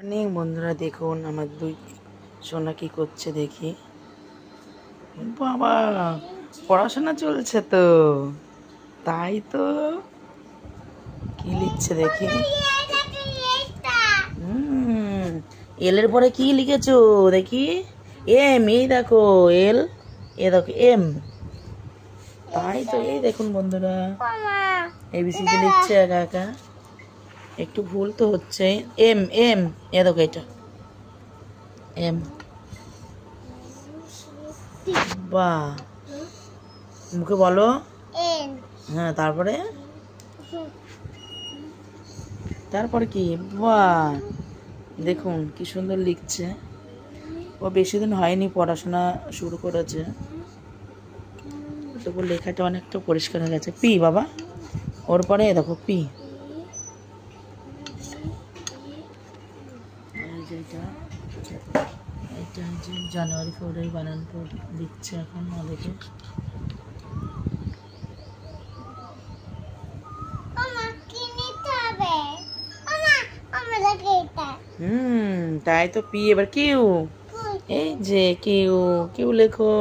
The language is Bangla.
অনেক বন্ধুরা দেখুন আমার দুই সোনা কি করছে দেখি। বাবা পড়াশোনা চলছে তো, তাই তো কি লিখছে দেখি। এলের পরে কি লিখেছো দেখি। এম, এই দেখো এল, এ দেখো এম। তাই তো এই দেখুন বন্ধুরা এবিসিডি লিখছে একা একা, একটু ভুল তো হচ্ছে। এম এম, এ দেখো এটা এম। বাহ, মুখে বলো। হ্যাঁ, তারপরে তারপরে কি? বাহ, দেখুন কি সুন্দর লিখছে। ও বেশি দিন হয়নি পড়াশোনা শুরু করেছে, তবু লেখাটা অনেকটা পরিষ্কার হয়ে গেছে। পি বাবা, ওর পরে দেখো পি। এটা যে জানুয়ারি ফেব্রুয়ারি বানানটা দিচ্ছে এখন আমাদেরকে। তাই তো পি। এবার কিউ, এই যে কিউ, কিউ লেখো।